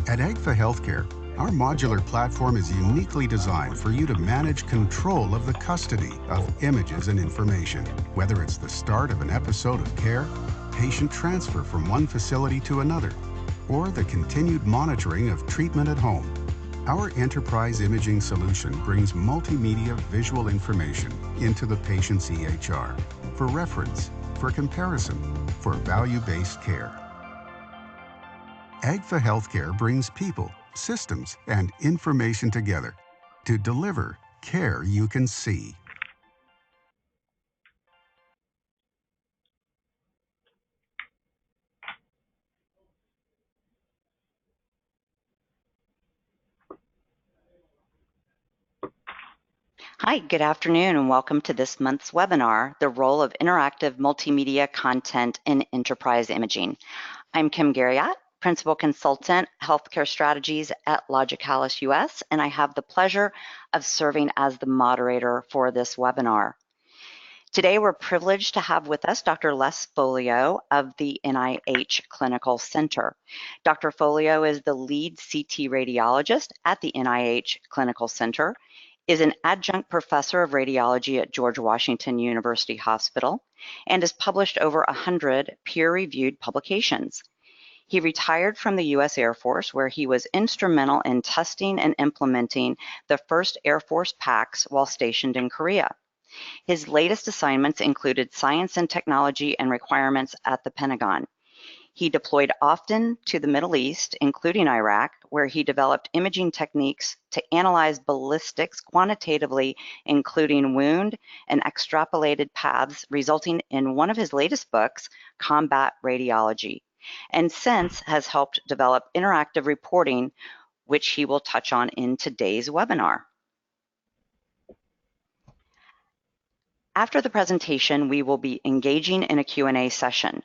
At AGFA Healthcare, our modular platform is uniquely designed for you to manage control of the custody of images and information, whether it's the start of an episode of care, patient transfer from one facility to another, or the continued monitoring of treatment at home. Our enterprise imaging solution brings multimedia visual information into the patient's EHR for reference, for comparison, for value-based care. AGFA Healthcare brings people, systems, and information together to deliver care you can see. Hi, good afternoon, and welcome to this month's webinar, The Role of Interactive Multimedia Content in Enterprise Imaging. I'm Kim Garriott, Principal Consultant, Healthcare Strategies at Logicalis US, and I have the pleasure of serving as the moderator for this webinar. Today, we're privileged to have with us Dr. Les Folio of the NIH Clinical Center. Dr. Folio is the lead CT radiologist at the NIH Clinical Center, is an adjunct professor of radiology at George Washington University Hospital, and has published over 100 peer-reviewed publications. He retired from the U.S. Air Force, where he was instrumental in testing and implementing the first Air Force PACS while stationed in Korea. His latest assignments included science and technology and requirements at the Pentagon. He deployed often to the Middle East, including Iraq, where he developed imaging techniques to analyze ballistics quantitatively, including wound and extrapolated paths, resulting in one of his latest books, Combat Radiology, and since has helped develop interactive reporting, which he will touch on in today's webinar. After the presentation, we will be engaging in a Q&A session.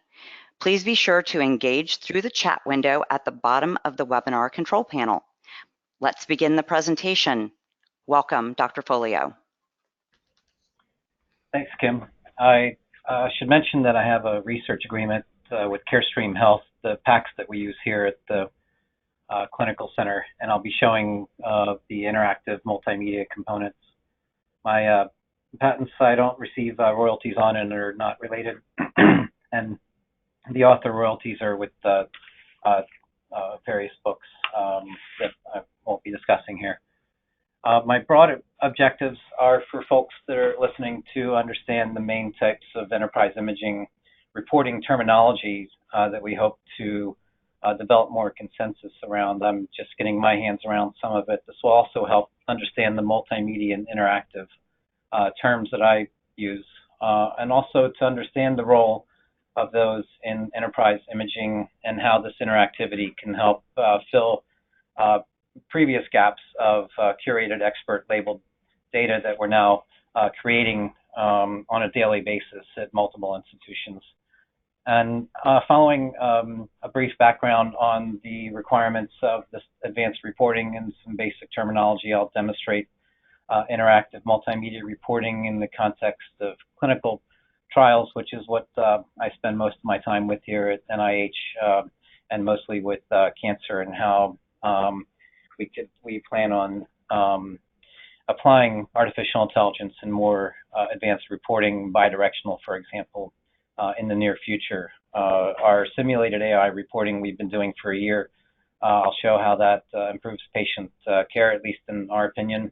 Please be sure to engage through the chat window at the bottom of the webinar control panel. Let's begin the presentation. Welcome, Dr. Folio. Thanks, Kim. I should mention that I have a research agreement with Carestream Health, the PACS that we use here at the Clinical Center, and I'll be showing the interactive multimedia components. My patents I don't receive royalties on and are not related, and the author royalties are with various books that I won't be discussing here. My broad objectives are for folks that are listening to understand the main types of enterprise imaging reporting terminologies that we hope to develop more consensus around. I'm just getting my hands around some of it. This will also help understand the multimedia and interactive terms that I use, and also to understand the role of those in enterprise imaging and how this interactivity can help fill previous gaps of curated expert labeled data that we're now creating on a daily basis at multiple institutions. And following a brief background on the requirements of this advanced reporting and some basic terminology, I'll demonstrate interactive multimedia reporting in the context of clinical trials, which is what I spend most of my time with here at NIH, and mostly with cancer, and how we plan on applying artificial intelligence and more advanced reporting, bidirectional, for example, in the near future. Our simulated AI reporting we've been doing for a year, I'll show how that improves patient care, at least in our opinion,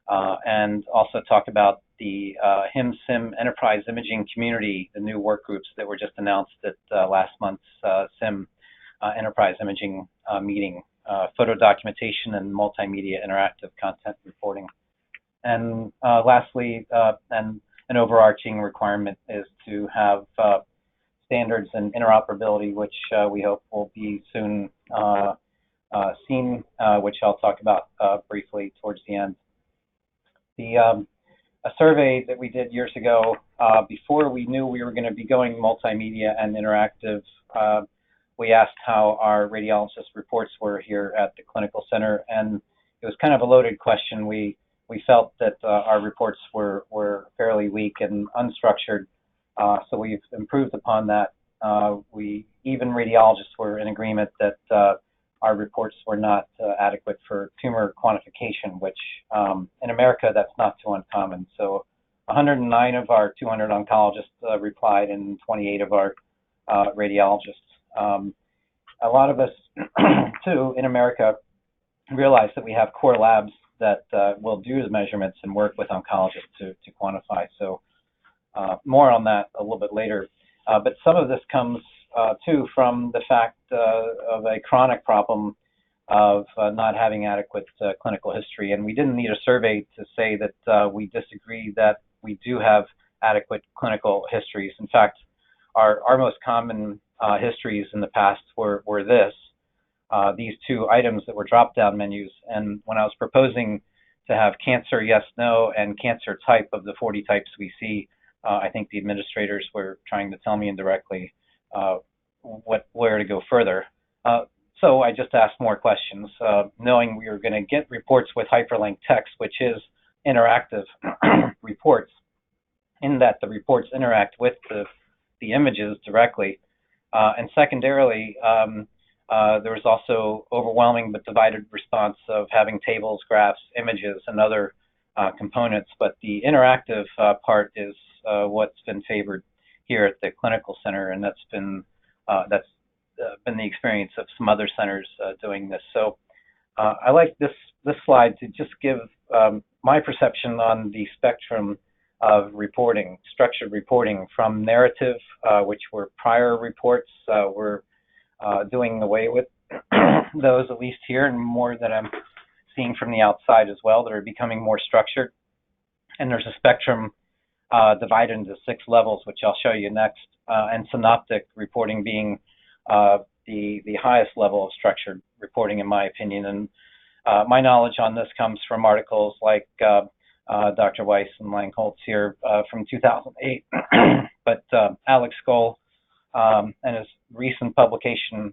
and also talk about the SIIM Enterprise Imaging Community, the new work groups that were just announced at last month's SIIM Enterprise Imaging meeting, photo documentation and multimedia interactive content reporting. And lastly, and an overarching requirement is to have standards and interoperability, which we hope will be soon seen, which I'll talk about briefly towards the end. A survey that we did years ago, before we knew we were going to be going multimedia and interactive, we asked how our radiologist reports were here at the Clinical Center, and it was kind of a loaded question. We felt that our reports were fairly weak and unstructured, so we've improved upon that. Even radiologists were in agreement that our reports were not adequate for tumor quantification, which in America, that's not too uncommon. So 109 of our 200 oncologists replied, and 28 of our radiologists. A lot of us, too, in America, realize that we have core labs that will do the measurements and work with oncologists to quantify. So more on that a little bit later. But some of this comes, too, from the fact of a chronic problem of not having adequate clinical history. And we didn't need a survey to say that we disagree that we do have adequate clinical histories. In fact, our most common histories in the past were these two items that were drop-down menus. And when I was proposing to have cancer, yes, no, and cancer type of the 40 types we see, I think the administrators were trying to tell me indirectly where to go further. So I just asked more questions, knowing we were going to get reports with hyperlinked text, which is interactive reports, in that the reports interact with the images directly. And secondarily, there was also overwhelming but divided response of having tables, graphs, images, and other components. But the interactive part is what's been favored here at the clinical center, and that's been the experience of some other centers doing this. So I like this slide to just give my perception on the spectrum of reporting, structured reporting, from narrative, which were prior reports, we're doing away with those, at least here, and more that I'm seeing from the outside as well, that are becoming more structured. And there's a spectrum divided into 6 levels, which I'll show you next, and synoptic reporting being the highest level of structured reporting, in my opinion. And my knowledge on this comes from articles like Dr. Weiss and Langholtz here from 2008, but Alex Skoll and his recent publication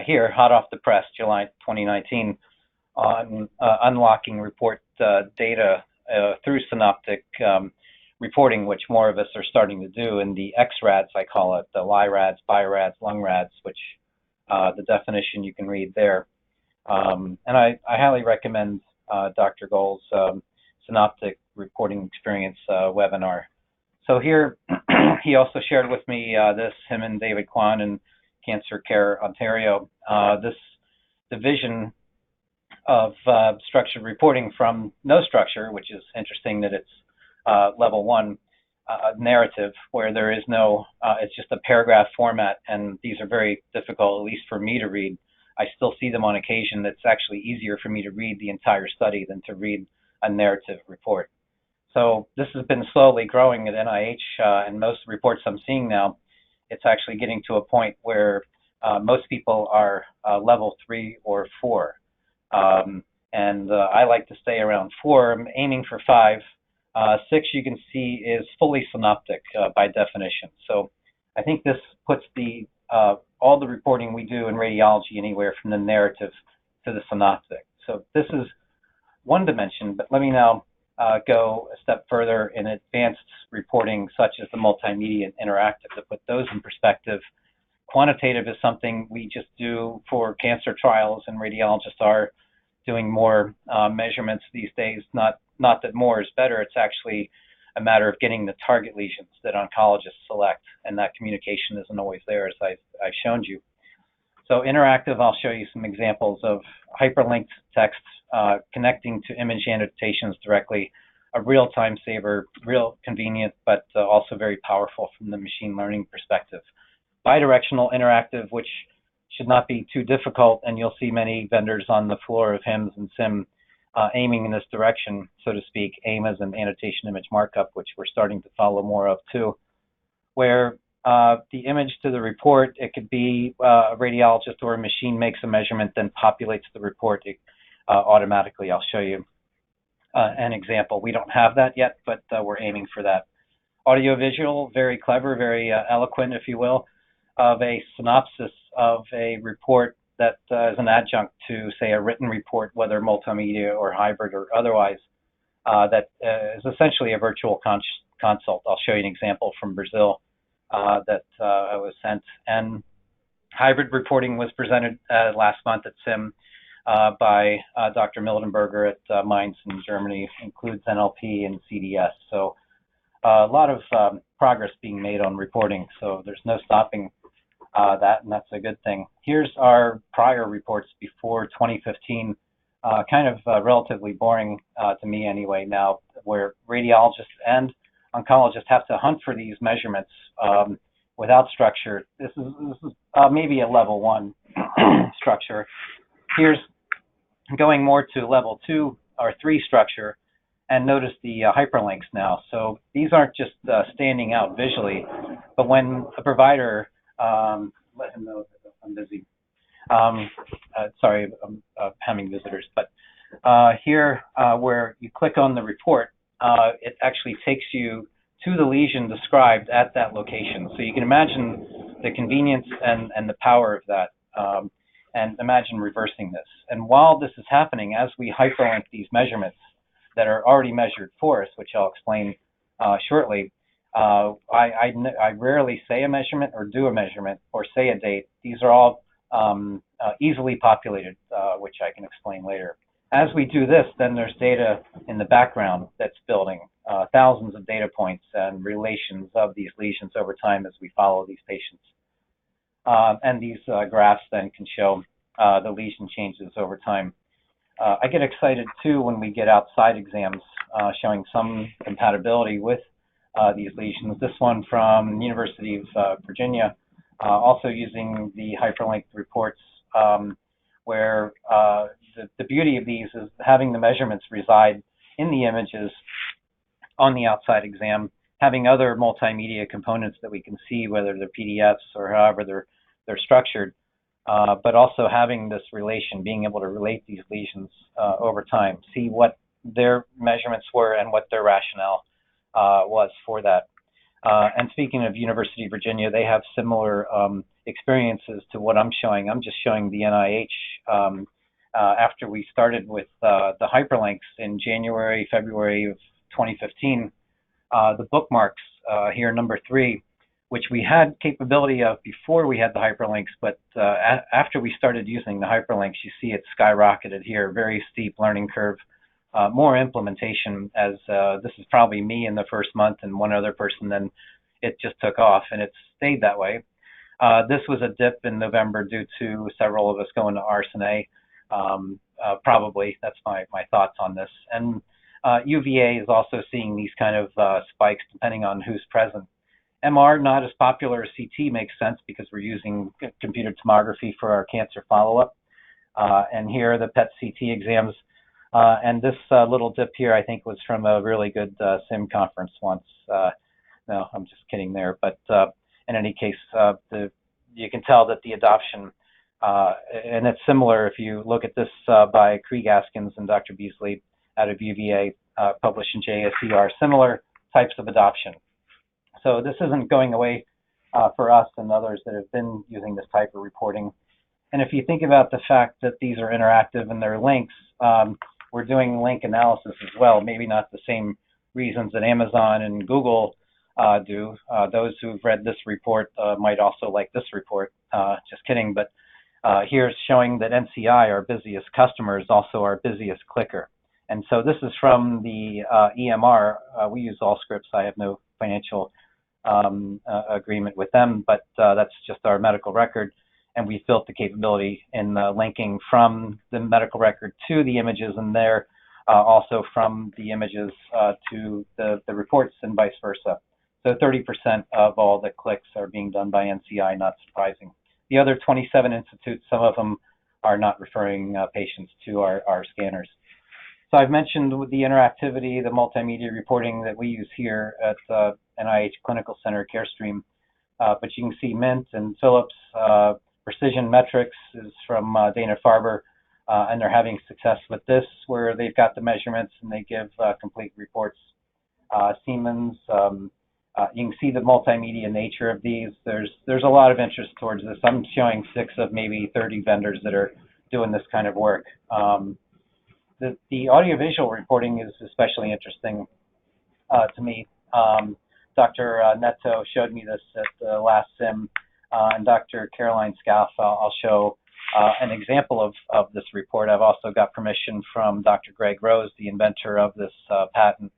here, hot off the press, July 2019, on unlocking report data through synoptic reporting, which more of us are starting to do in the XRADs, I call it, the LIRADs, BIRADs, LUNGRADs, which the definition you can read there. And I highly recommend Dr. Gold's synoptic reporting experience webinar. So here, he also shared with me him and David Kwan in Cancer Care Ontario, this division of structured reporting from no structure, which is interesting that it's level 1 narrative, where there is no, it's just a paragraph format, and these are very difficult, at least for me to read. I still see them on occasion. It's actually easier for me to read the entire study than to read a narrative report. So this has been slowly growing at NIH, and most reports I'm seeing now, it's actually getting to a point where most people are level 3 or 4. And I like to stay around 4. I'm aiming for 5. 6, you can see, is fully synoptic by definition. So I think this puts all the reporting we do in radiology anywhere from the narrative to the synoptic. So this is one dimension, but let me now go a step further in advanced reporting, such as the multimedia and interactive, to put those in perspective. Quantitative is something we just do for cancer trials, and radiologists are doing more measurements these days. Not that more is better, it's actually a matter of getting the target lesions that oncologists select, and that communication isn't always there, as I've shown you. So interactive, I'll show you some examples of hyperlinked text connecting to image annotations directly, a real time saver, real convenient, but also very powerful from the machine learning perspective. Bidirectional interactive, which should not be too difficult, and you'll see many vendors on the floor of HIMSS and SIIM aiming in this direction, so to speak. AIM as an annotation image markup, which we're starting to follow more of too, where the image to the report, it could be a radiologist or a machine makes a measurement, then populates the report automatically. I'll show you an example. We don't have that yet, but we're aiming for that. Audiovisual, very clever, very eloquent, if you will, of a synopsis of a report that is an adjunct to, say, a written report, whether multimedia or hybrid or otherwise, that is essentially a virtual consult. I'll show you an example from Brazil that I was sent. And Hybrid reporting was presented last month at SIIM by Dr. Mildenberger at Mainz in Germany. Includes NLP and CDS. So a lot of progress being made on reporting. So there's no stopping that, and that's a good thing. Here's our prior reports before 2015. Kind of relatively boring to me anyway now, where radiologists and oncologists have to hunt for these measurements without structure. This is maybe a level 1 structure. Here's going more to level 2 or 3 structure, and notice the hyperlinks now. So these aren't just standing out visually, but when a provider, let him know that I'm busy. Sorry, I'm having visitors, but here where you click on the report, it actually takes you to the lesion described at that location. So you can imagine the convenience and the power of that, and imagine reversing this. And while this is happening, as we hyperlink these measurements that are already measured for us, which I'll explain shortly, I rarely say a measurement or do a measurement or say a date. These are all easily populated, which I can explain later. As we do this, then there's data in the background that's building, thousands of data points and relations of these lesions over time as we follow these patients. And these graphs then can show the lesion changes over time. I get excited too when we get outside exams showing some compatibility with these lesions. This one from the University of Virginia, also using the hyperlinked reports, where the beauty of these is having the measurements reside in the images on the outside exam, having other multimedia components that we can see, whether they're PDFs or however they're structured, but also having this relation, being able to relate these lesions over time, see what their measurements were and what their rationale was for that. And speaking of University of Virginia, they have similar experiences to what I'm showing. I'm just showing the NIH after we started with the hyperlinks in January, February of 2015. The bookmarks here, number 3, which we had capability of before we had the hyperlinks, but after we started using the hyperlinks, you see it skyrocketed here, very steep learning curve. More implementation, as this is probably me in the first month and one other person, then it just took off, and it stayed that way. This was a dip in November due to several of us going to RSNA. Probably, that's my thoughts on this. And UVA is also seeing these kind of spikes depending on who's present. MR, not as popular as CT, makes sense because we're using computed tomography for our cancer follow-up. And here are the PET CT exams. And this little dip here, I think, was from a really good SIIM conference once. No, I'm just kidding there. But in any case, you can tell that the adoption, and it's similar if you look at this by Krieg Askins and Dr. Beasley out of UVA, published in JSER, similar types of adoption. So this isn't going away for us and others that have been using this type of reporting. And if you think about the fact that these are interactive and they're links, we're doing link analysis as well. Maybe not the same reasons that Amazon and Google do. Those who've read this report might also like this report. Just kidding. But here's showing that NCI, our busiest customer, is also our busiest clicker. And so this is from the EMR. We use Allscripts. I have no financial agreement with them, but that's just our medical record. And we built the capability in linking from the medical record to the images, and there also from the images to the reports and vice versa. So 30% of all the clicks are being done by NCI, not surprising. The other 27 institutes, some of them are not referring patients to our scanners. So I've mentioned the interactivity, the multimedia reporting that we use here at NIH Clinical Center CareStream, but you can see Mint and Philips. Precision Metrics is from Dana-Farber, and they're having success with this, where they've got the measurements and they give complete reports. Siemens, you can see the multimedia nature of these. There's a lot of interest towards this. I'm showing 6 of maybe 30 vendors that are doing this kind of work. The audiovisual reporting is especially interesting to me. Dr. Netto showed me this at the last SIIM. and Dr. Caroline Scaff, I'll show an example of this report. I've also got permission from Dr. Greg Rose, the inventor of this patent,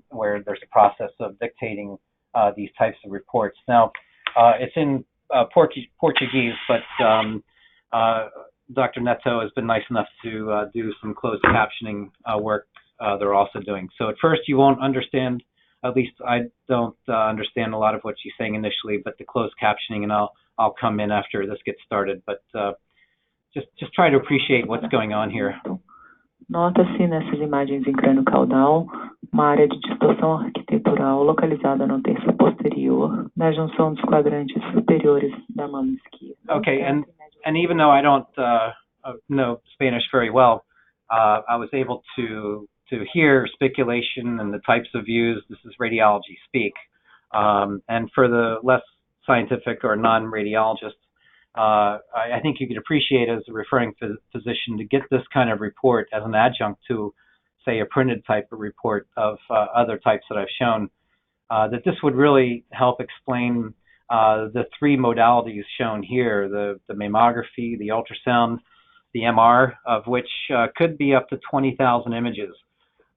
where there's a process of dictating these types of reports. Now, it's in Portuguese, but Dr. Neto has been nice enough to do some closed captioning work they're also doing. So at first you won't understand, at least I don't understand a lot of what she's saying initially, but the closed captioning, and I'll come in after this gets started, but just try to appreciate what's going on here. Nota-se nessas imagens em crânio caudal uma área de distorção arquitetural localizada no terço posterior, na junção dos quadrantes superiores da mama esquerda. Okay, and even though I don't know Spanish very well, I was able to hear speculation and the types of views. This is radiology speak. And for the less scientific or non-radiologist, I think you could appreciate as a referring physician to get this kind of report as an adjunct to, say, a printed type of report of other types that I've shown, that this would really help explain the three modalities shown here, the mammography, the ultrasound, the MR, of which could be up to 20,000 images.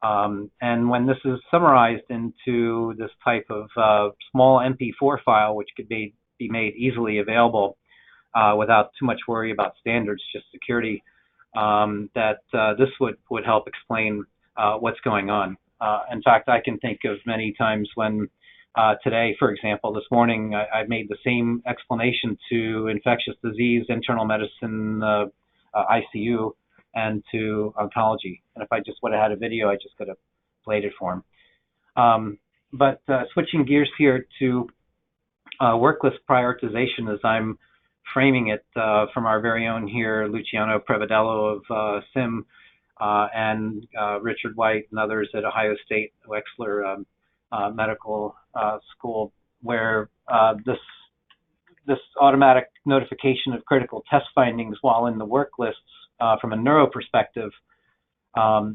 And when this is summarized into this type of small MP4 file, which could be made easily available without too much worry about standards, just security, that this would help explain what's going on. In fact, I can think of many times when today, for example, this morning, I made the same explanation to infectious disease, internal medicine, ICU, and to oncology. And if I just would have had a video, I just could have played it for him. But switching gears here to work list prioritization, as I'm framing it from our very own here, Luciano Prevedello of SIIM, and Richard White and others at Ohio State Wexler Medical School, where this automatic notification of critical test findings while in the work lists from a neuro perspective,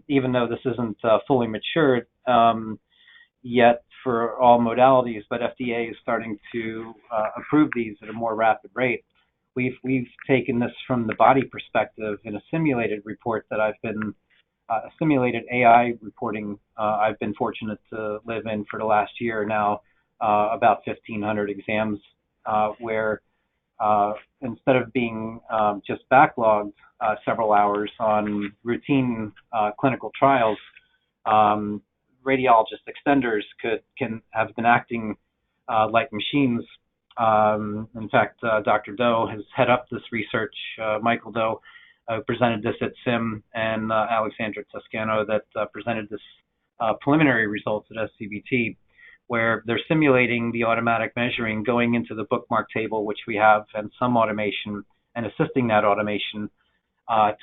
even though this isn't fully matured yet for all modalities, but FDA is starting to approve these at a more rapid rate. We've taken this from the body perspective in a simulated report that I've been, simulated AI reporting I've been fortunate to live in for the last year now, about 1,500 exams, where instead of being just backlogged several hours on routine clinical trials, radiologist extenders have been acting like machines. In fact, Dr. Doe has head up this research, Michael Doe, presented this at SIIM, and Alexandra Toscano that presented this preliminary results at SCBT, where they're simulating the automatic measuring going into the bookmark table, which we have, and some automation, and assisting that automation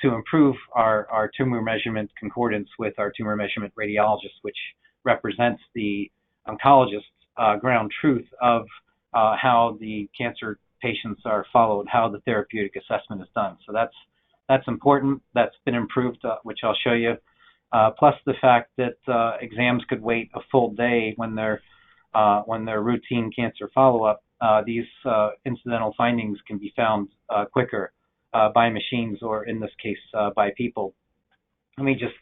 to improve our tumor measurement concordance with our tumor measurement radiologist, which represents the oncologist's ground truth of how the cancer patients are followed, how the therapeutic assessment is done. So that's important. That's been improved, which I'll show you. Plus the fact that exams could wait a full day when they're routine cancer follow-up. These incidental findings can be found quicker by machines, or in this case, by people. Let me just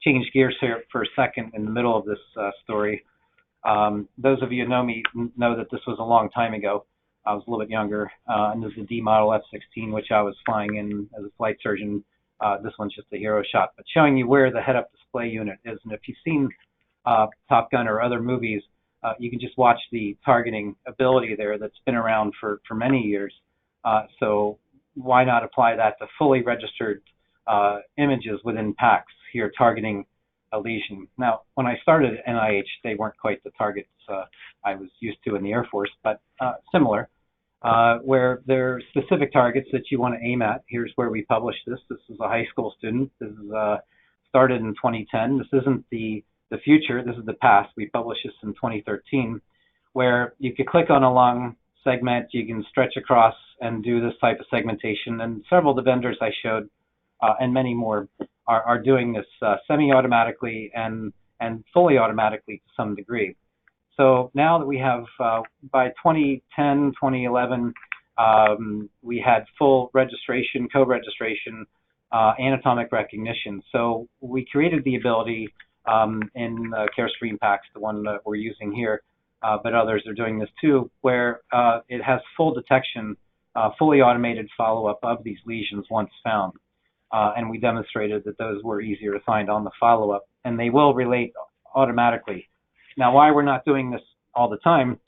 change gears here for a second in the middle of this story. Those of you who know me know that this was a long time ago. I was a little bit younger, and this is a D model F-16, which I was flying in as a flight surgeon. This one's just a hero shot, but showing you where the head-up display unit is. And if you've seen Top Gun or other movies, you can just watch the targeting ability there that's been around for many years. So why not apply that to fully registered images within packs here targeting a lesion? Now, when I started at NIH, they weren't quite the targets I was used to in the Air Force, but similar, where there are specific targets that you want to aim at. Here's where we published this. This is a high school student. This is started in 2010. This isn't the future. This is the past. We published this in 2013, where you could click on a lung segment, you can stretch across and do this type of segmentation. And several of the vendors I showed, and many more, are doing this semi-automatically and fully automatically to some degree. So now that we have, by 2010, 2011, we had full registration, co-registration, anatomic recognition. So we created the ability in CareStream packs, the one that we're using here, but others are doing this too, where it has full detection, fully automated follow-up of these lesions once found. And we demonstrated that those were easier to find on the follow-up, and they will relate automatically. Now, why we're not doing this all the time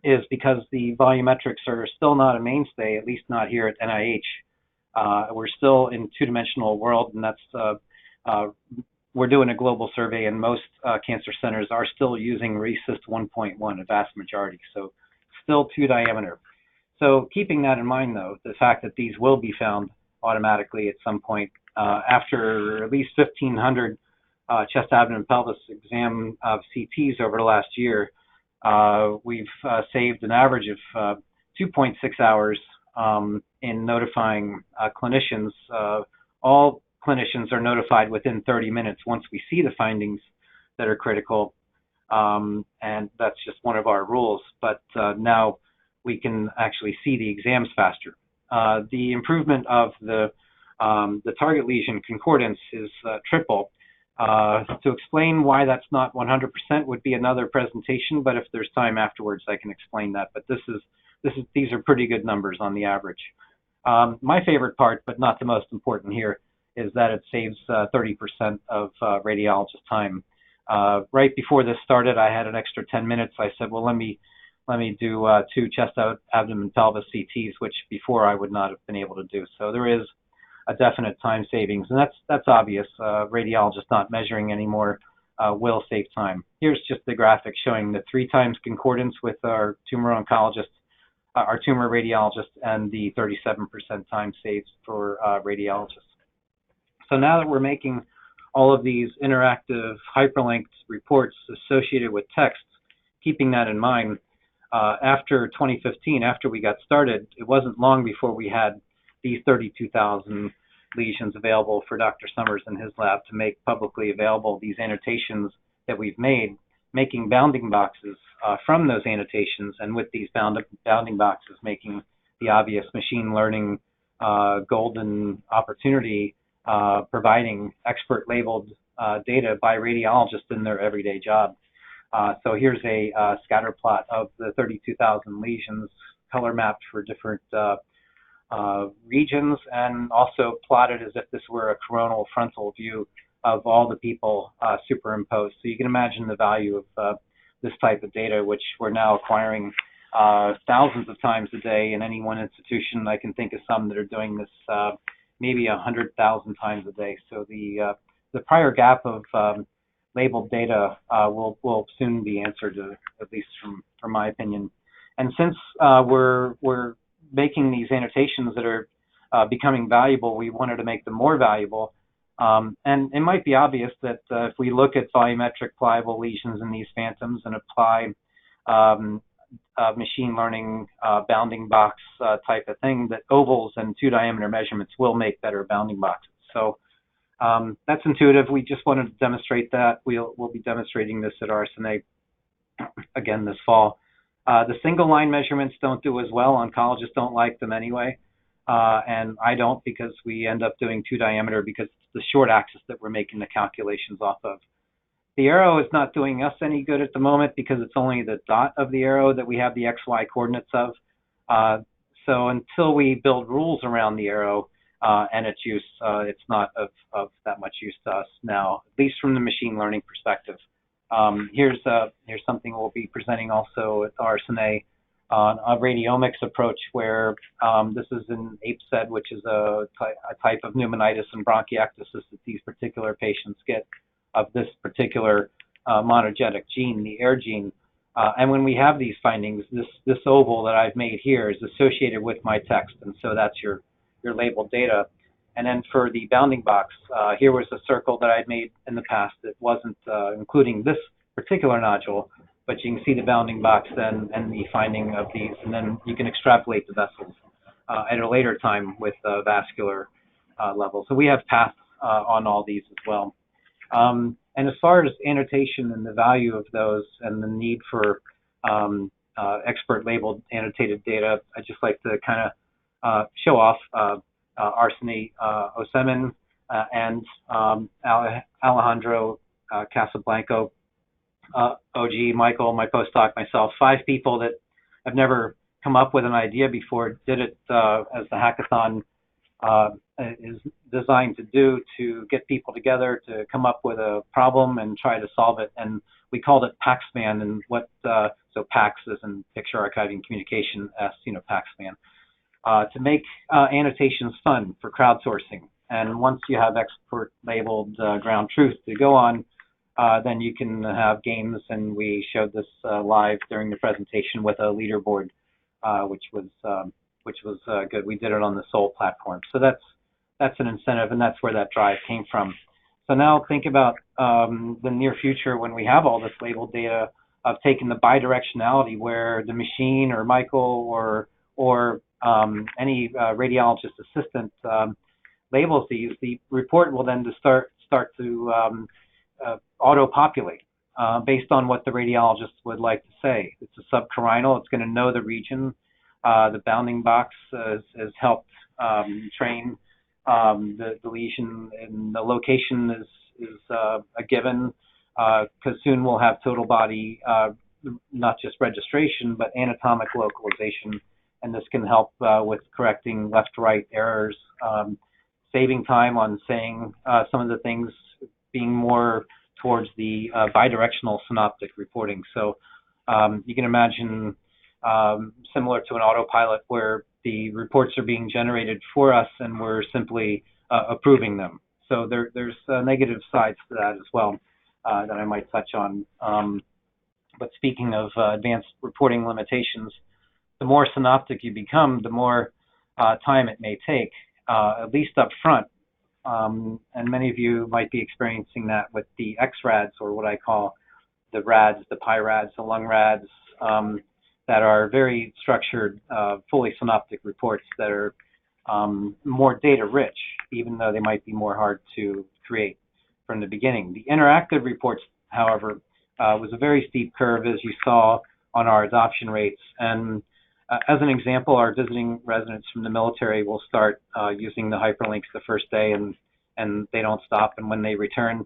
is because the volumetrics are still not a mainstay, at least not here at NIH. We're still in two-dimensional world, and that's we're doing a global survey, and most cancer centers are still using RECIST 1.1, a vast majority, so still 2 diameter. So keeping that in mind, though, the fact that these will be found automatically at some point after at least 1,500 chest, abdomen, pelvis exam of CTs over the last year, we've saved an average of 2.6 hours in notifying clinicians. All clinicians are notified within 30 minutes once we see the findings that are critical, and that's just one of our rules. But now we can actually see the exams faster. The improvement of the target lesion concordance is triple. To explain why that's not 100% would be another presentation, but if there's time afterwards, I can explain that. But these are pretty good numbers on the average. My favorite part, but not the most important here, is that it saves 30% of radiologist time. Right before this started, I had an extra 10 minutes. I said, well, let me do 2 chest, abdomen, pelvis CTs, which before I would not have been able to do. So there is a definite time savings, and that's obvious. Radiologists not measuring anymore will save time. Here's just the graphic showing the 3 times concordance with our tumor oncologist, our tumor radiologist, and the 37% time saved for radiologists. So now that we're making all of these interactive hyperlinked reports associated with text, keeping that in mind, after 2015, after we got started, it wasn't long before we had these 32,000 lesions available for Dr. Summers and his lab to make publicly available these annotations that we've made, making bounding boxes from those annotations, and with these bounding boxes making the obvious machine learning golden opportunity, providing expert labeled data by radiologists in their everyday job. So here's a scatter plot of the 32,000 lesions, color mapped for different regions, and also plotted as if this were a coronal frontal view of all the people superimposed. So you can imagine the value of this type of data, which we're now acquiring thousands of times a day in any one institution. I can think of some that are doing this maybe 100,000 times a day. So the prior gap of labeled data will soon be answered, at least from my opinion. And since we're making these annotations that are becoming valuable, we wanted to make them more valuable. And it might be obvious that if we look at volumetric pliable lesions in these phantoms and apply machine learning bounding box type of thing, that ovals and 2 diameter measurements will make better bounding boxes. So that's intuitive. We just wanted to demonstrate that. We'll be demonstrating this at RSNA again this fall. The single line measurements don't do as well. Oncologists don't like them anyway. And I don't, because we end up doing 2 diameter because it's the short axis that we're making the calculations off of. The arrow is not doing us any good at the moment because it's only the dot of the arrow that we have the XY coordinates of. So until we build rules around the arrow and its use, it's not of that much use to us now, at least from the machine learning perspective. Here's something we'll be presenting also at RSNA on a radiomics approach where this is an APSED, which is a type of pneumonitis and bronchiectasis that these particular patients get of this particular monogenic gene, the AIR gene. And when we have these findings, this oval that I've made here is associated with my text, and so that's your labeled data. And then for the bounding box, here was a circle that I'd made in the past that wasn't including this particular nodule, but you can see the bounding box then and the finding of these, and then you can extrapolate the vessels at a later time with vascular level. So we have paths on all these as well. And as far as annotation and the value of those and the need for expert labeled annotated data, I'd just like to kind of show off Arseny Osemin and Alejandro Casablanco, OG, Michael, my postdoc, myself, 5 people that have never come up with an idea before, did it as the hackathon is designed to do, to get people together to come up with a problem and try to solve it. And we called it PAXMAN, and what so PAX is in picture archiving communication, S, PAXMAN, to make annotations fun for crowdsourcing. And once you have expert labeled ground truth to go on, then you can have games, and we showed this live during the presentation with a leaderboard, which was good. We did it on the Soul platform, so that's an incentive, and that's where that drive came from. So now think about the near future when we have all this labeled data of taking the bidirectionality where the machine or Michael or any radiologist assistant labels these. The report will then start to auto-populate based on what the radiologist would like to say. It's a subcarinal. It's going to know the region. The bounding box has helped train the lesion, and the location is a given, because soon we'll have total body, not just registration, but anatomic localization, and this can help with correcting left-right errors, saving time on saying some of the things, being more towards the bidirectional synoptic reporting. So you can imagine similar to an autopilot where the reports are being generated for us and we're simply approving them. So there's negative sides to that as well that I might touch on. But speaking of advanced reporting limitations, the more synoptic you become, the more time it may take, at least up front. And many of you might be experiencing that with the XRADs, or what I call the RADs, the PIRADs, the lung RADs, that are very structured, fully synoptic reports that are more data rich, even though they might be more hard to create from the beginning. The interactive reports, however, was a very steep curve, as you saw on our adoption rates. And as an example, our visiting residents from the military will start using the hyperlinks the first day, and they don't stop. And when they return,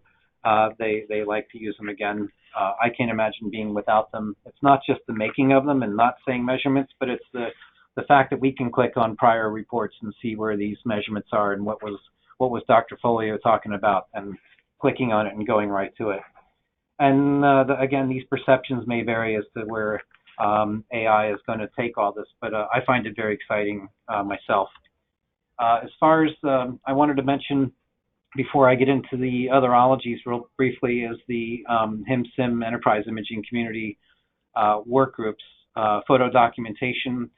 they like to use them again. I can't imagine being without them. It's not just the making of them and not saying measurements, but it's the fact that we can click on prior reports and see where these measurements are and what was Dr. Folio talking about, and clicking on it and going right to it. And again, these perceptions may vary as to where AI is going to take all this, but I find it very exciting myself. As far as I wanted to mention, before I get into the other ologies real briefly, is the SIIM enterprise imaging community work groups, photo documentation,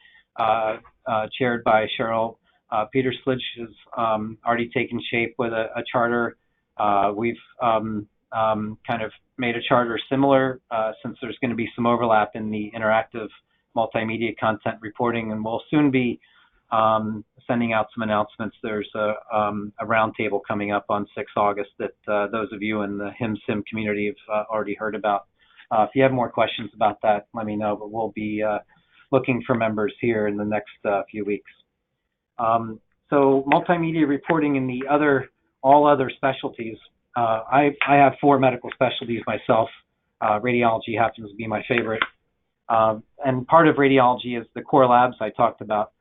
chaired by Cheryl Peterslich, has already taken shape with a charter. We've kind of made a charter similar, since there's going to be some overlap in the interactive multimedia content reporting, and we'll soon be sending out some announcements. There's a roundtable coming up on 6 August that those of you in the SIIM community have already heard about. If you have more questions about that, let me know, but we'll be looking for members here in the next few weeks. So multimedia reporting in the all other specialties. I have 4 medical specialties myself. Radiology happens to be my favorite. And part of radiology is the core labs I talked about,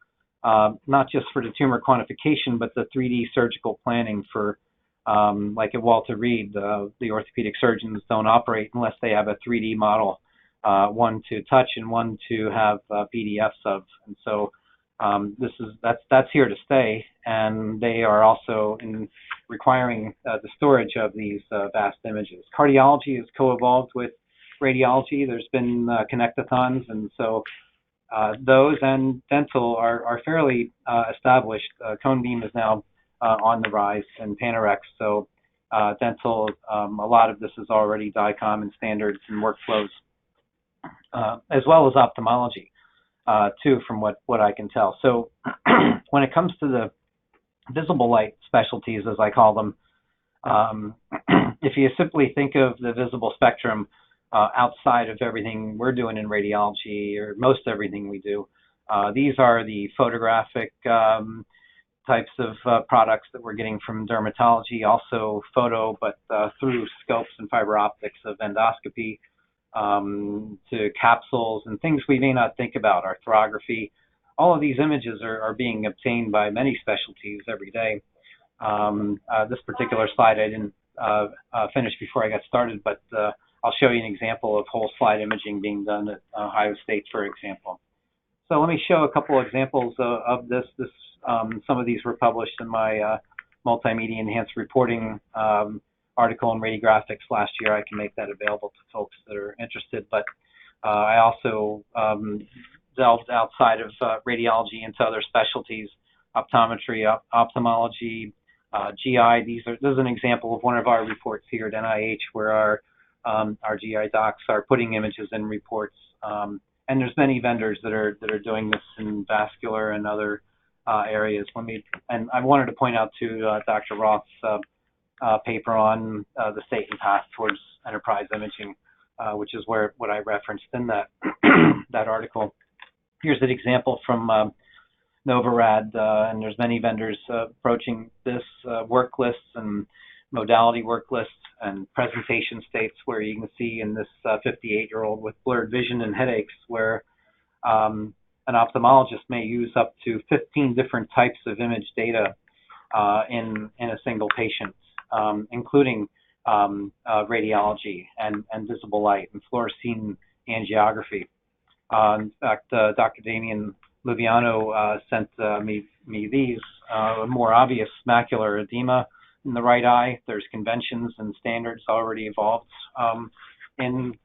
not just for the tumor quantification, but the 3D surgical planning for, like at Walter Reed, the orthopedic surgeons don't operate unless they have a 3D model, one to touch and one to have PDFs of. And so that's here to stay, and they are also requiring the storage of these vast images. Cardiology has co-evolved with radiology. There's been connectathons, and so those and dental are fairly established. Cone beam is now on the rise, and Panorex. So dental, a lot of this is already DICOM and standards and workflows, as well as ophthalmology. Too, from what I can tell. So when it comes to the visible light specialties, as I call them, if you simply think of the visible spectrum outside of everything we're doing in radiology, or most everything we do, these are the photographic types of products that we're getting from dermatology, also photo, but through scopes and fiber optics of endoscopy, to capsules and things we may not think about, arthrography. All of these images are being obtained by many specialties every day. This particular slide I didn't finish before I got started, but I'll show you an example of whole slide imaging being done at Ohio State, for example. So let me show a couple examples of this. Some of these were published in my Multimedia Enhanced Reporting article in Radiographics last year. I can make that available to folks that are interested, but I also delved outside of radiology into other specialties, optometry, ophthalmology, GI. This is an example of one of our reports here at NIH where our GI docs are putting images in reports. And there's many vendors that are doing this in vascular and other areas. And I wanted to point out to Dr. Roth's paper on the state and path towards enterprise imaging, which is what I referenced in that that article. Here's an example from Novarad, and there's many vendors approaching this, work lists and modality work lists and presentation states, where you can see in this 58-year-old with blurred vision and headaches, where an ophthalmologist may use up to 15 different types of image data in a single patient, including radiology and visible light and fluorescein angiography. In fact, Dr. Damian Luviano sent me these. More obvious macular edema in the right eye. There's conventions and standards already evolved in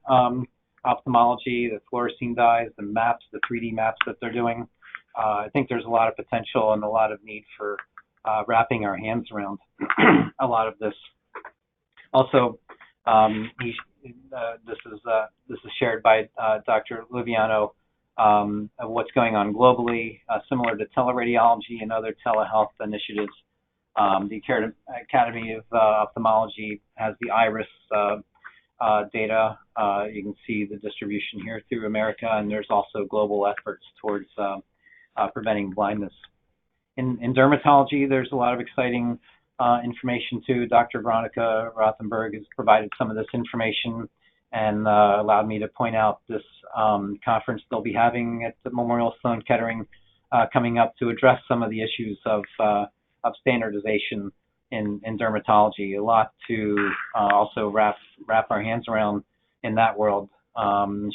ophthalmology, the fluorescein dyes, the maps, the 3D maps that they're doing. I think there's a lot of potential and a lot of need for wrapping our hands around a lot of this. Also, this is shared by Dr. Luviano, of what's going on globally, similar to teleradiology and other telehealth initiatives. The Academy of Ophthalmology has the IRIS data. You can see the distribution here through America, and there's also global efforts towards preventing blindness. In dermatology, there's a lot of exciting information too. Dr. Veronica Rothenberg has provided some of this information and allowed me to point out this conference they'll be having at the Memorial Sloan Kettering coming up to address some of the issues of standardization in dermatology. A lot to also wrap our hands around in that world.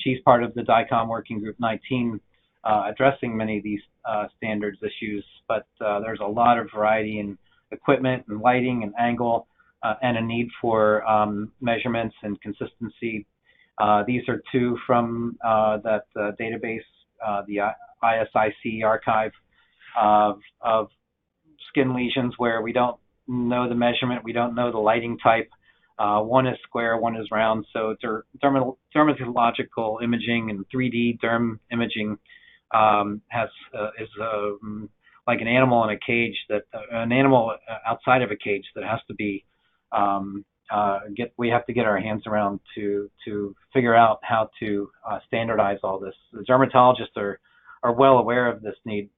She's part of the DICOM Working Group 19 addressing many of these standards issues, but there's a lot of variety in equipment and lighting and angle and a need for measurements and consistency. These are two from that database, the ISIC archive of skin lesions where we don't know the measurement, we don't know the lighting type. One is square, one is round. So dermatological imaging and 3D derm imaging is like an animal in a cage, that an animal outside of a cage that has to be we have to get our hands around to figure out how to standardize all this. The dermatologists are well aware of this need.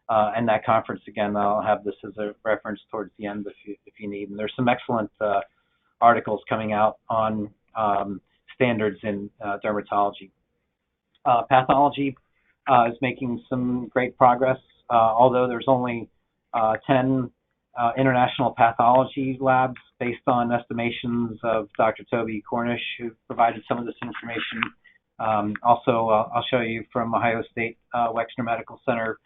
And that conference, again, I'll have this as a reference towards the end if you need. And there's some excellent articles coming out on standards in dermatology. Pathology is making some great progress, although there's only 10 international pathology labs based on estimations of Dr. Toby Cornish, who provided some of this information. Also, I'll show you from Ohio State Wexner Medical Center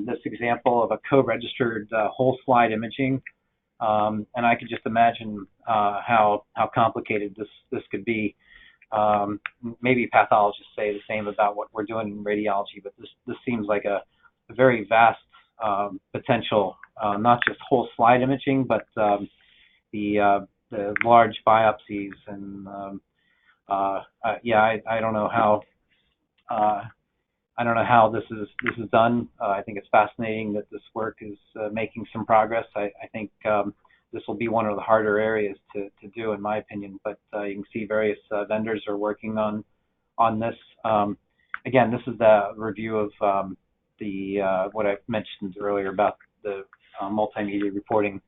this example of a co-registered whole slide imaging, and I could just imagine how complicated this could be. Maybe pathologists say the same about what we're doing in radiology, but this seems like a very vast potential, not just whole slide imaging, but the large biopsies and I don't know how. I don't know how this is done. I think it's fascinating that this work is making some progress. I think this will be one of the harder areas to do, in my opinion. But you can see various vendors are working on this. Again, this is the review of what I mentioned earlier about the multimedia reporting.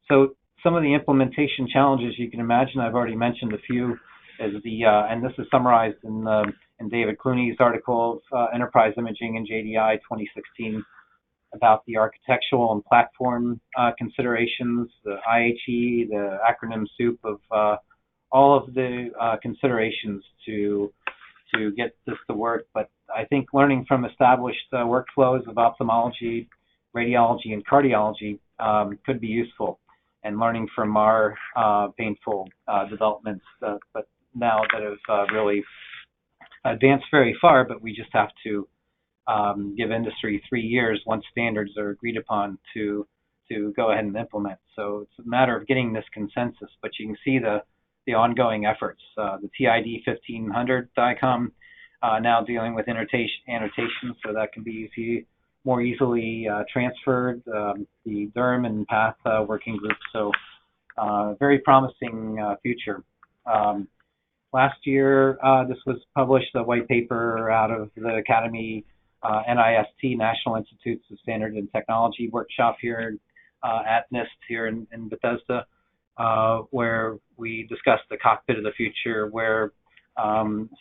So some of the implementation challenges you can imagine, I've already mentioned a few, is and this is summarized in David Clooney's article of Enterprise Imaging in JDI 2016 about the architectural and platform considerations, the IHE, the acronym soup of all of the considerations to get this to work. But I think learning from established workflows of ophthalmology, radiology, and cardiology could be useful, and learning from our painful developments, but now that have really advanced very far, but we just have to give industry 3 years once standards are agreed upon to go ahead and implement. So it's a matter of getting this consensus, but you can see the ongoing efforts. The TID 1500 DICOM now dealing with annotation, so that can be more easily transferred. The DERM and PATH working group, so very promising future. Last year, this was published, a white paper out of the Academy NIST, National Institutes of Standard and Technology workshop here at NIST here in Bethesda, where we discussed the cockpit of the future, where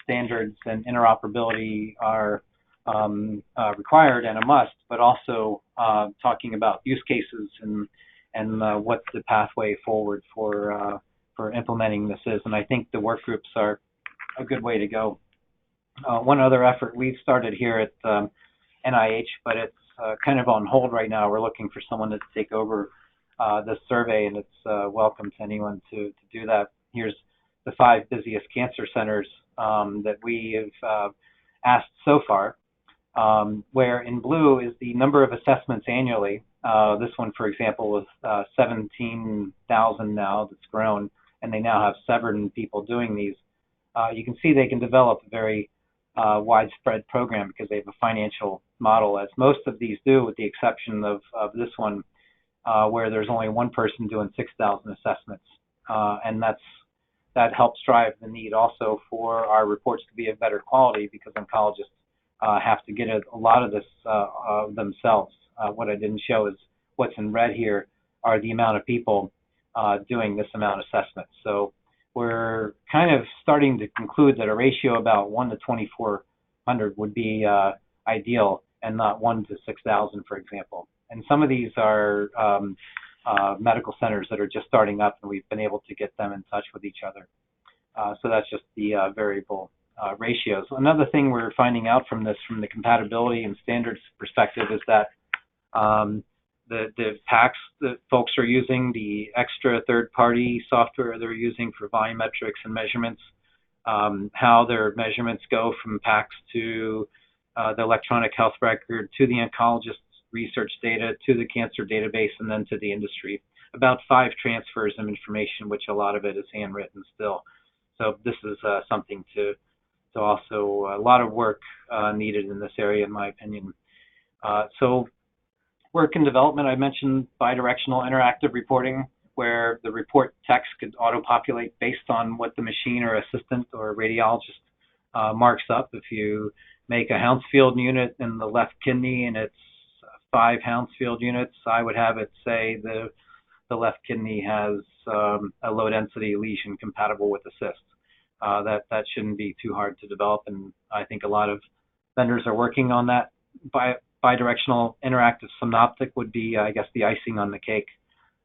standards and interoperability are required and a must, but also talking about use cases and what the pathway forward for implementing this is. And I think the work groups are a good way to go. One other effort we've started here at NIH, but it's kind of on hold right now. We're looking for someone to take over this survey, and it's welcome to anyone to do that. Here's the 5 busiest cancer centers that we have asked so far, where in blue is the number of assessments annually. This one, for example, was 17,000 now that's grown, and they now have 7 people doing these. You can see they can develop a very widespread program because they have a financial model, as most of these do, with the exception of this one, where there's only one person doing 6,000 assessments. And that helps drive the need also for our reports to be of better quality, because oncologists have to get a lot of this themselves. What I didn't show is what's in red here are the amount of people doing this amount of assessments. So we're kind of starting to conclude that a ratio about 1 to 2,400 would be ideal, and not 1 to 6,000, for example. And some of these are medical centers that are just starting up, and we've been able to get them in touch with each other. So that's just the variable ratios. Another thing we're finding out from this, from the compatibility and standards perspective, is that the packs that folks are using, the extra third-party software they're using for volumetrics and measurements, how their measurements go from packs to the electronic health record, to the oncologist's research data, to the cancer database, and then to the industry. About 5 transfers of information, which a lot of it is handwritten still. So this is something to also, a lot of work needed in this area, in my opinion. So work in development, I mentioned bidirectional interactive reporting, where the report text could auto-populate based on what the machine or assistant or radiologist marks up. If you make a Hounsfield unit in the left kidney and it's 5 Hounsfield units, I would have it say the left kidney has a low-density lesion compatible with assist. That shouldn't be too hard to develop, and I think a lot of vendors are working on that. Bidirectional interactive synoptic would be, I guess, the icing on the cake.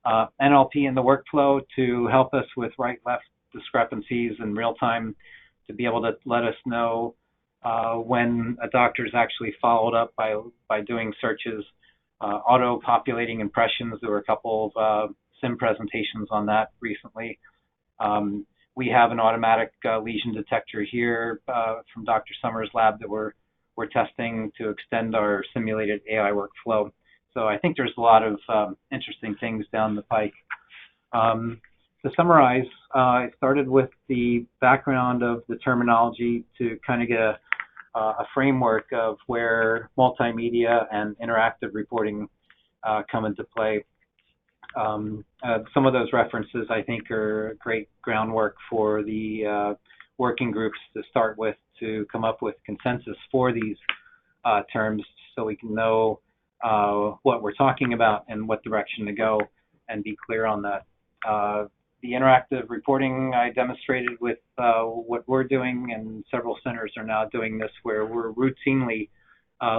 NLP in the workflow to help us with right-left discrepancies in real time, to be able to let us know when a doctor's actually followed up by doing searches. Auto-populating impressions, there were a couple of SIIM presentations on that recently. We have an automatic lesion detector here from Dr. Summers' lab that we're testing to extend our simulated AI workflow. So I think there's a lot of interesting things down the pike. To summarize, I started with the background of the terminology to kind of get a framework of where multimedia and interactive reporting come into play. Some of those references, I think, are great groundwork for the working groups to start with to come up with consensus for these terms so we can know what we're talking about and what direction to go and be clear on that. The interactive reporting I demonstrated with what we're doing, and several centers are now doing this where we're routinely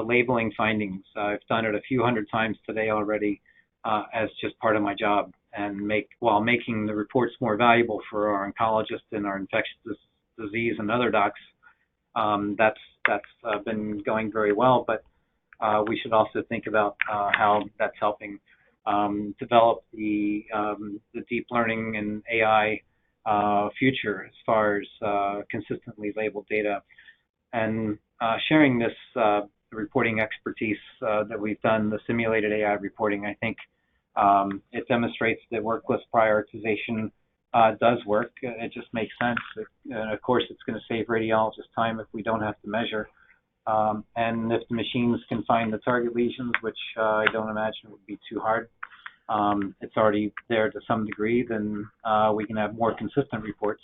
labeling findings. I've done it a few hundred times today already as just part of my job, and while making the reports more valuable for our oncologists and our infectious disease and other docs. That's been going very well, but we should also think about how that's helping develop the deep learning and AI future as far as consistently labeled data, and sharing this reporting expertise that we've done, the simulated AI reporting. I think it demonstrates that worklist prioritization does work. It just makes sense. And of course, it's going to save radiologists time if we don't have to measure. And if the machines can find the target lesions, which I don't imagine would be too hard, it's already there to some degree, then we can have more consistent reports.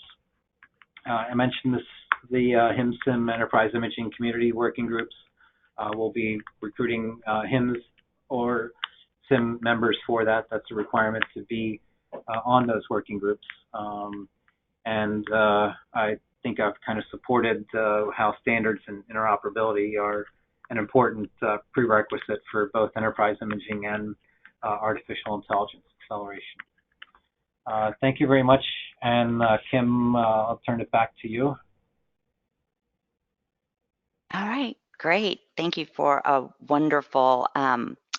I mentioned this, the SIIM Enterprise Imaging Community Working Groups. We'll be recruiting HIMSS or SIIM members for that. That's a requirement to be on those working groups. I think I've kind of supported how standards and interoperability are an important prerequisite for both enterprise imaging and artificial intelligence acceleration. Thank you very much. And Kim, I'll turn it back to you. All right, great. Thank you for a wonderful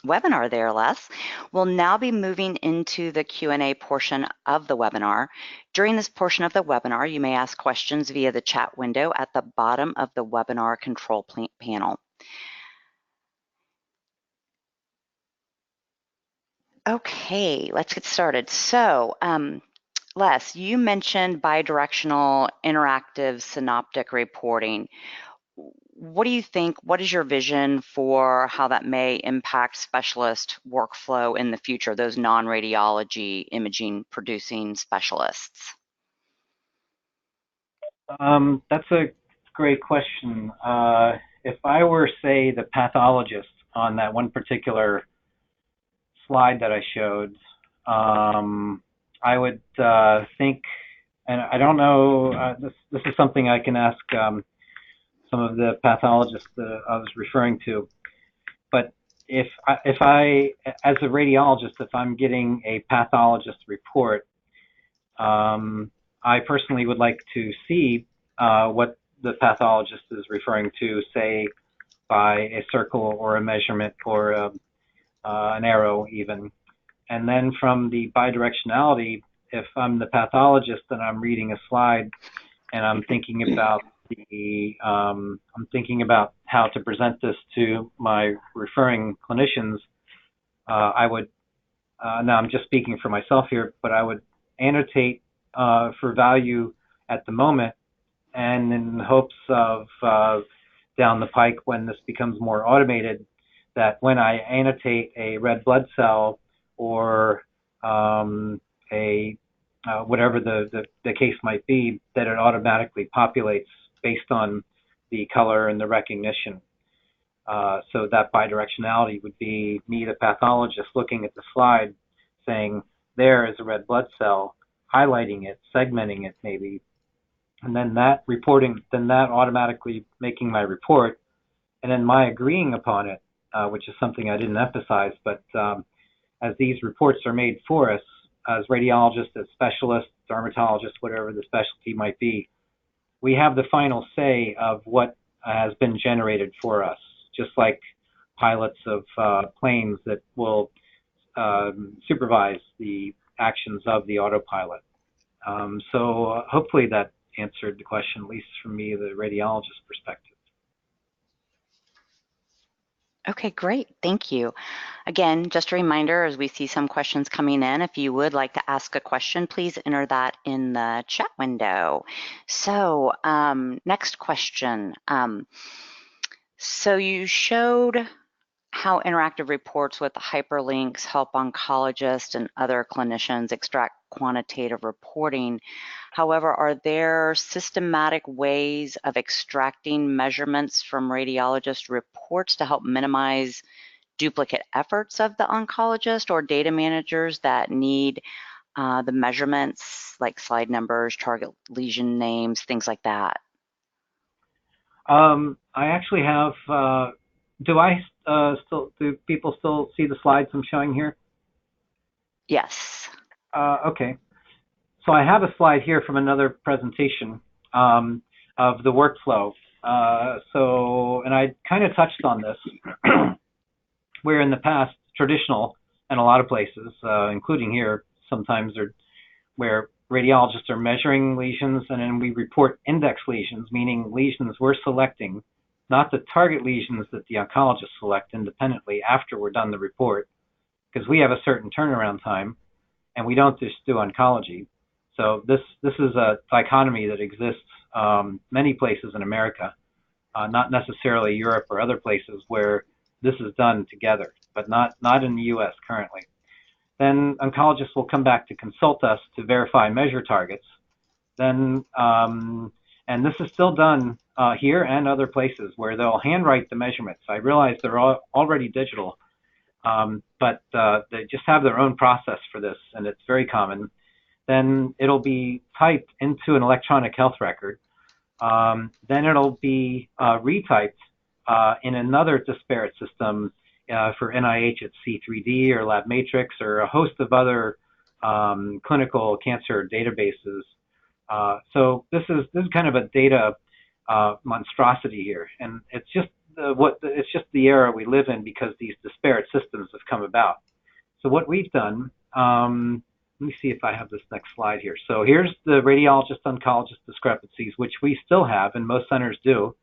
webinar there, Les. We'll now be moving into the Q&A portion of the webinar. During this portion of the webinar, you may ask questions via the chat window at the bottom of the webinar control panel. Okay, let's get started. So, Les, you mentioned bidirectional interactive synoptic reporting. What do you think, what is your vision for how that may impact specialist workflow in the future, those non-radiology imaging producing specialists? That's a great question. If I were, say, the pathologist on that one particular slide that I showed, I would think, and I don't know, this is something I can ask some of the pathologists that I was referring to, but if I, as a radiologist, if I'm getting a pathologist report, I personally would like to see what the pathologist is referring to, say, by a circle or a measurement or an arrow even. And then from the bidirectionality, if I'm the pathologist and I'm reading a slide and I'm thinking about how to present this to my referring clinicians, I would, now I'm just speaking for myself here, but I would annotate for value at the moment, and in hopes of down the pike when this becomes more automated, that when I annotate a red blood cell or whatever the case might be, that it automatically populates based on the color and the recognition. So that bidirectionality would be me, the pathologist, looking at the slide, saying, there is a red blood cell, highlighting it, segmenting it maybe, and then that reporting, then that automatically making my report, and then my agreeing upon it, which is something I didn't emphasize, but as these reports are made for us, as radiologists, as specialists, dermatologists, whatever the specialty might be, we have the final say of what has been generated for us, just like pilots of planes that will supervise the actions of the autopilot. So hopefully that answered the question, at least from me, the radiologist perspective. Okay, great. Thank you. Again, just a reminder, as we see some questions coming in, if you would like to ask a question, please enter that in the chat window. So next question. So you showed how interactive reports with hyperlinks help oncologists and other clinicians extract quantitative reporting. However, are there systematic ways of extracting measurements from radiologist reports to help minimize duplicate efforts of the oncologist or data managers that need the measurements like slide numbers, target lesion names, things like that? I actually have, do people still see the slides I'm showing here? Yes. Okay. So I have a slide here from another presentation of the workflow. And I kind of touched on this, where in the past, traditional, and a lot of places, including here, sometimes where radiologists are measuring lesions, and then we report index lesions, meaning lesions we're selecting, not the target lesions that the oncologists select independently after we're done the report, because we have a certain turnaround time, and we don't just do oncology. So this is a dichotomy that exists many places in America, not necessarily Europe or other places where this is done together, but not in the U.S. currently. Then oncologists will come back to consult us to verify measure targets. Then, and this is still done here and other places where they'll handwrite the measurements. I realize they're already digital, but they just have their own process for this, and it's very common. Then it'll be typed into an electronic health record. Then it'll be retyped in another disparate system. For NIH, it's C3D or Lab Matrix or a host of other clinical cancer databases. So this is kind of a data monstrosity here, and it's just the era we live in because these disparate systems have come about. So what we've done, let me see if I have this next slide here. So here's the radiologist-oncologist discrepancies, which we still have, and most centers do.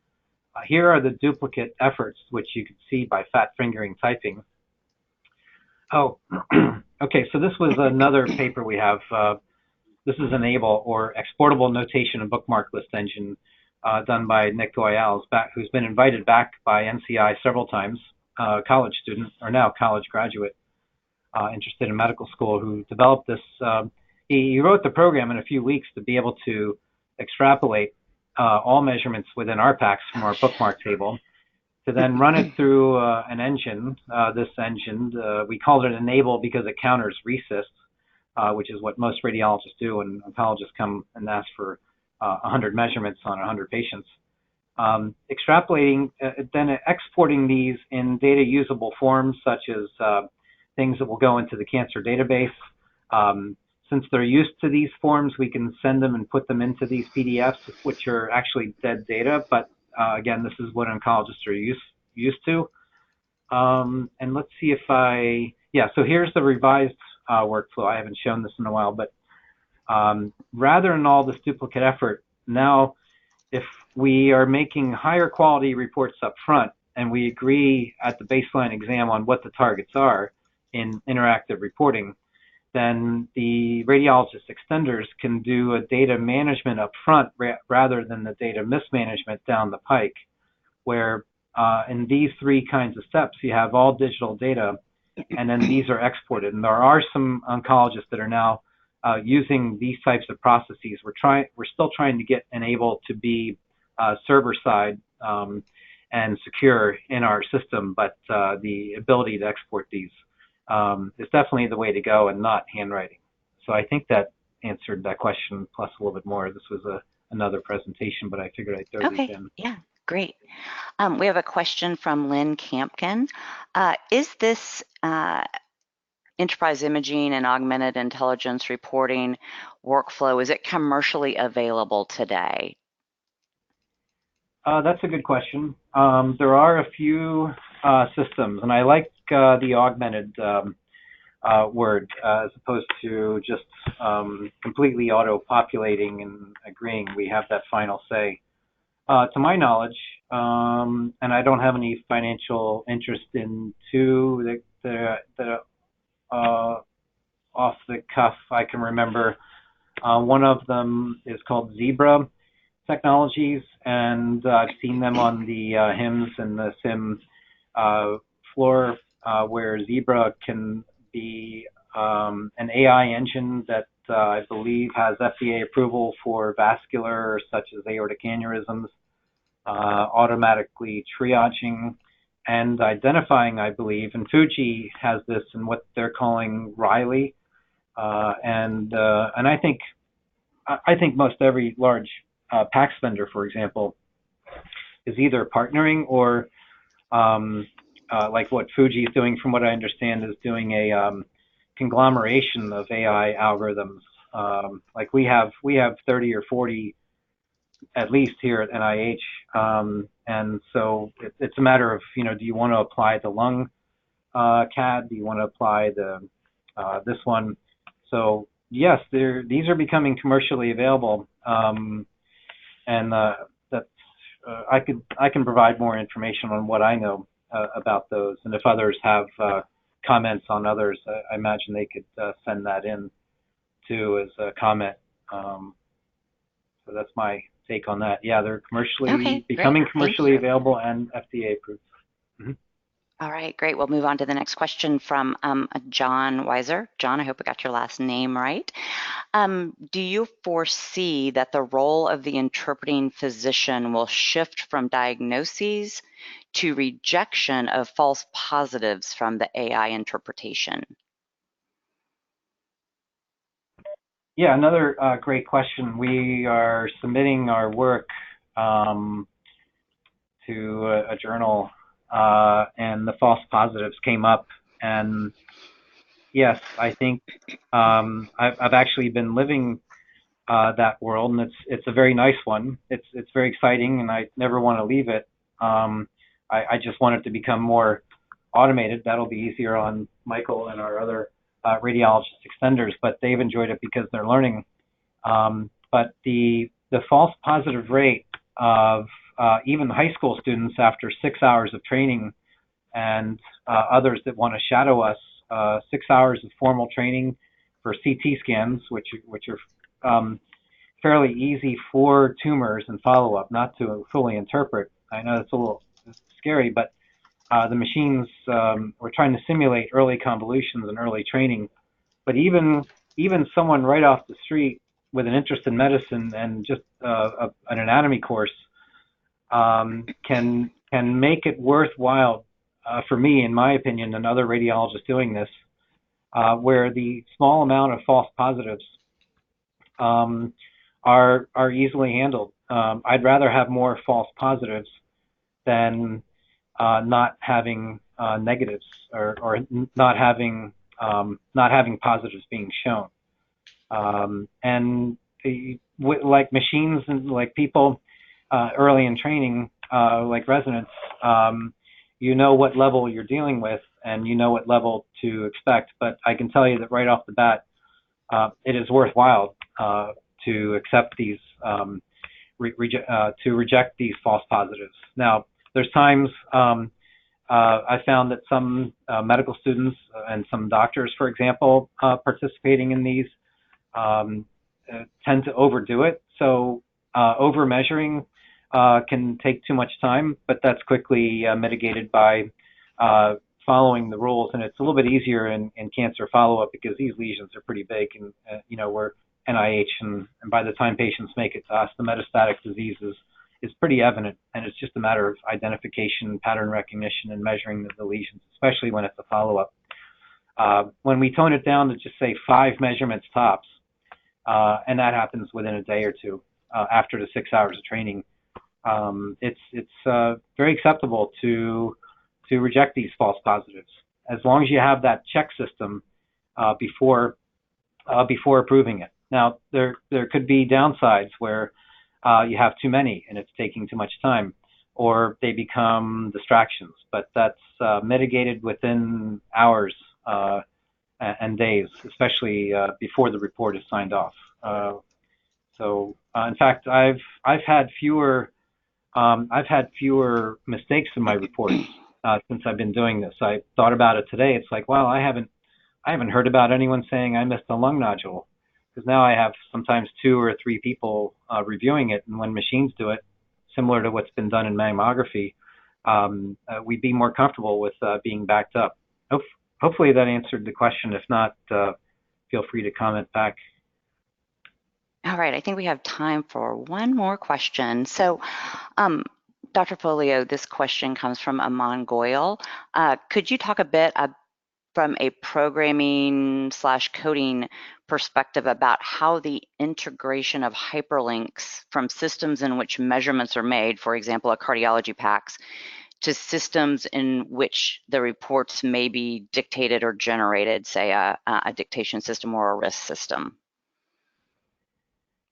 Here are the duplicate efforts, which you can see by fat fingering typing. Oh, okay, so this was another paper we have. This is Enable, or Exportable Notation and Bookmark List Engine, done by Nick Goyals, who's been invited back by NCI several times, college student, or now college graduate, interested in medical school, who developed this. He wrote the program in a few weeks to be able to extrapolate all measurements within RPACs from our bookmark table, to then run it through an engine. This engine, we called it Enable because it counters RECIST, which is what most radiologists do when oncologists come and ask for 100 measurements on 100 patients. Extrapolating, then exporting these in data usable forms, such as things that will go into the cancer database. Since they're used to these forms, we can send them and put them into these PDFs, which are actually dead data. But again, this is what oncologists are used to. And let's see if so here's the revised workflow. I haven't shown this in a while, but rather than all this duplicate effort, now if we are making higher quality reports up front and we agree at the baseline exam on what the targets are in interactive reporting, then the radiologist extenders can do a data management up front rather than the data mismanagement down the pike, where in these three kinds of steps, you have all digital data, and then these are exported. And there are some oncologists that are now using these types of processes. We're still trying to get Enable to be server side and secure in our system, but the ability to export these is definitely the way to go, and not handwriting. So I think that answered that question plus a little bit more. This was another presentation, but I figured I'd throw these in. Yeah, great. We have a question from Lynn Campkin. Is this enterprise imaging and augmented intelligence reporting workflow, is it commercially available today? That's a good question. There are a few systems, and I like the augmented word as opposed to just completely auto-populating and agreeing we have that final say. To my knowledge, and I don't have any financial interest in two that off the cuff I can remember. One of them is called Zebra Technologies, and I've seen them on the HIMSS and the SIIM explore where Zebra can be an AI engine that I believe has FDA approval for vascular, such as aortic aneurysms, automatically triaging and identifying, I believe. And Fuji has this in what they're calling Riley, and I think most every large PACS vendor, for example, is either partnering or like what Fuji is doing, from what I understand, is doing a conglomeration of AI algorithms. Like we have 30 or 40 at least here at NIH, and so it's a matter of, do you want to apply the lung CAD? Do you want to apply the this one? So yes, these are becoming commercially available, and that's I can provide more information on what I know about those, and if others have comments on others, I imagine they could send that in too as a comment. So that's my take on that. Yeah, they're becoming commercially available and FDA approved. Mm-hmm. All right, great. We'll move on to the next question from John Weiser. John, I hope I got your last name right. Do you foresee that the role of the interpreting physician will shift from diagnoses to rejection of false positives from the AI interpretation? Yeah, another great question. We are submitting our work to a journal, and the false positives came up. And yes, I think I've actually been living that world, and it's a very nice one. It's very exciting, and I never want to leave it. I just want it to become more automated. That'll be easier on Michael and our other radiologist extenders, but they've enjoyed it because they're learning. But the false positive rate of even high school students after 6 hours of training, and others that want to shadow us, 6 hours of formal training for CT scans, which are fairly easy for tumors and follow-up, not to fully interpret. I know it's a little scary, but the machines, we're trying to simulate early convolutions and early training. But even someone right off the street with an interest in medicine and just an anatomy course can make it worthwhile for me, in my opinion, and other radiologists doing this, where the small amount of false positives are easily handled. I'd rather have more false positives than not having negatives, or not having positives being shown. And like machines and like people early in training, like residents, you know what level you're dealing with, and you know what level to expect. But I can tell you that right off the bat, it is worthwhile to accept these, to reject these false positives. Now, there's times I found that some medical students and some doctors, for example, participating in these tend to overdo it. So over measuring can take too much time, but that's quickly mitigated by following the rules. And it's a little bit easier in cancer follow-up because these lesions are pretty big, and we're NIH, and by the time patients make it to us, the metastatic disease is pretty evident, and it's just a matter of identification, pattern recognition, and measuring the lesions, especially when it's a follow-up. When we tone it down to just say 5 measurements tops, and that happens within a day or two after the 6 hours of training, it's very acceptable to reject these false positives, as long as you have that check system before approving it. Now, there could be downsides where you have too many and it's taking too much time, or they become distractions, but that's mitigated within hours and days, especially before the report is signed off. So in fact, I've had fewer mistakes in my reports since I've been doing this. I thought about it today. It's like, wow, I haven't heard about anyone saying I missed a lung nodule, because now I have sometimes 2 or 3 people reviewing it, and when machines do it, similar to what's been done in mammography, we'd be more comfortable with being backed up. Hopefully that answered the question. If not, feel free to comment back. All right, I think we have time for one more question. So, Dr. Folio, this question comes from Aman Goyal. Could you talk a bit from a programming / coding perspective about how the integration of hyperlinks from systems in which measurements are made, for example, a cardiology PACS, to systems in which the reports may be dictated or generated, say a dictation system or a RIS system?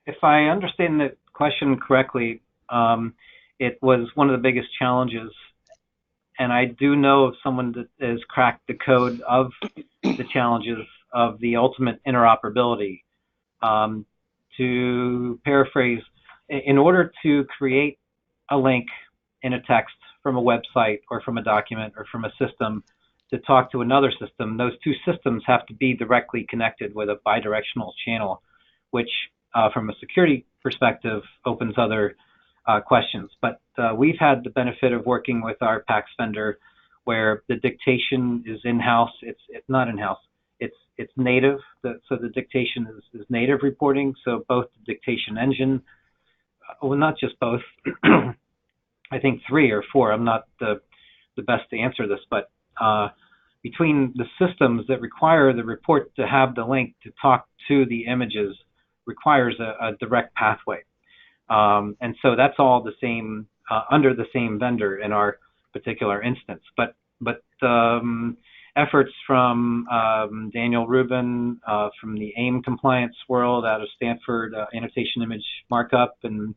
If I understand the question correctly, it was one of the biggest challenges, and I do know of someone that has cracked the code of the challenges of the ultimate interoperability. To paraphrase, in order to create a link in a text from a website or from a document or from a system to talk to another system, those two systems have to be directly connected with a bidirectional channel, which from a security perspective opens other questions. But we've had the benefit of working with our PACS vendor where the dictation is in-house. It's not in-house. It's native. So the dictation is native reporting. So both the dictation engine, well, not just both, I think 3 or 4. I'm not the best to answer this, but between the systems that require the report to have the link to talk to the images requires a direct pathway. And so that's all the same, under the same vendor in our particular instance. But efforts from Daniel Rubin from the AIM compliance world out of Stanford, annotation image markup, and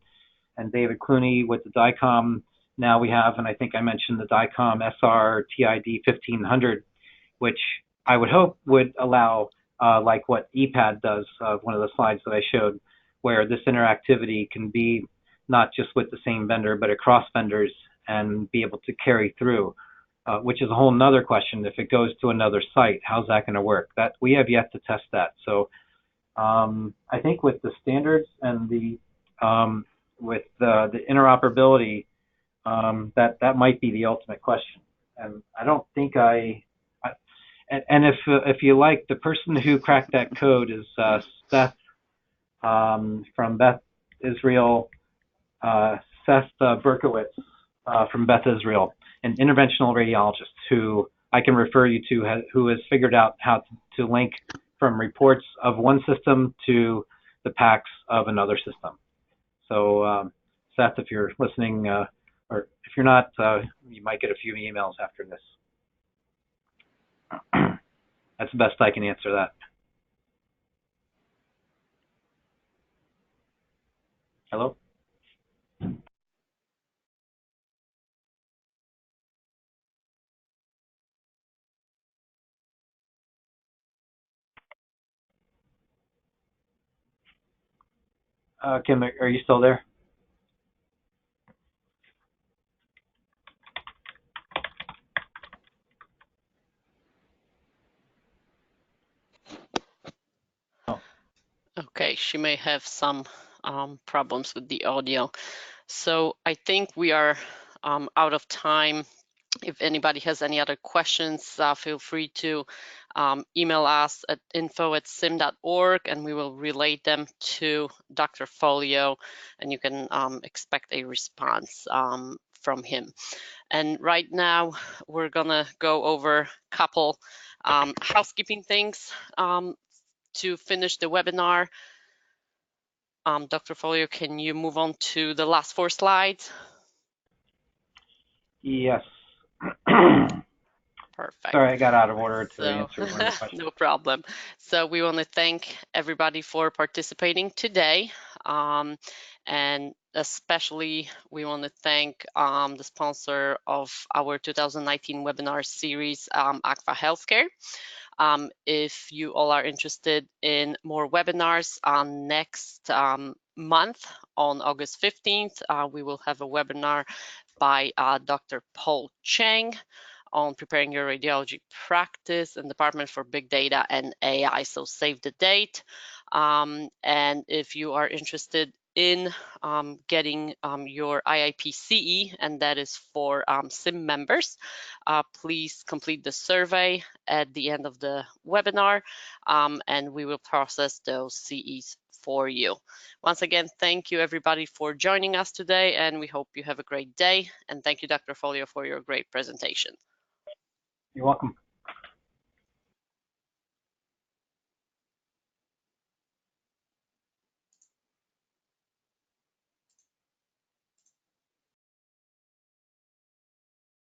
David Clooney with the DICOM. Now we have, and I think I mentioned the DICOM SR TID 1500, which I would hope would allow, like what EPAD does, one of the slides that I showed, where this interactivity can be not just with the same vendor, but across vendors and be able to carry through, which is a whole nother question. If it goes to another site, how's that going to work? That we have yet to test that. So I think with the standards and the with the interoperability, that might be the ultimate question. And I don't think and if you like, the person who cracked that code is Seth from Beth Israel, Seth Berkowitz from Beth Israel, an interventional radiologist who I can refer you to, who has figured out how to link from reports of one system to the PACS of another system. So Seth, if you're listening, or if you're not, you might get a few emails after this. That's the best I can answer that. Hello? Kim, are you still there? Oh. Okay, she may have some problems with the audio. So I think we are out of time. If anybody has any other questions, feel free to email us at info@siim.org and we will relay them to Dr. Folio, and you can expect a response from him. And right now, we're gonna go over a couple housekeeping things to finish the webinar. Dr. Folio, can you move on to the last 4 slides? Yes. Perfect. Sorry, I got out of order to answer one of the questions. No problem. So we want to thank everybody for participating today. And especially we want to thank the sponsor of our 2019 webinar series, ACFA Healthcare. If you all are interested in more webinars, next month on August 15th, we will have a webinar by Dr. Paul Cheng on preparing your radiology practice in Department for Big Data and AI. So save the date. And if you are interested in getting your IIP CE, and that is for SIIM members. Please complete the survey at the end of the webinar, and we will process those CEs for you. Once again, thank you everybody for joining us today, and we hope you have a great day. And thank you, Dr. Folio, for your great presentation. You're welcome.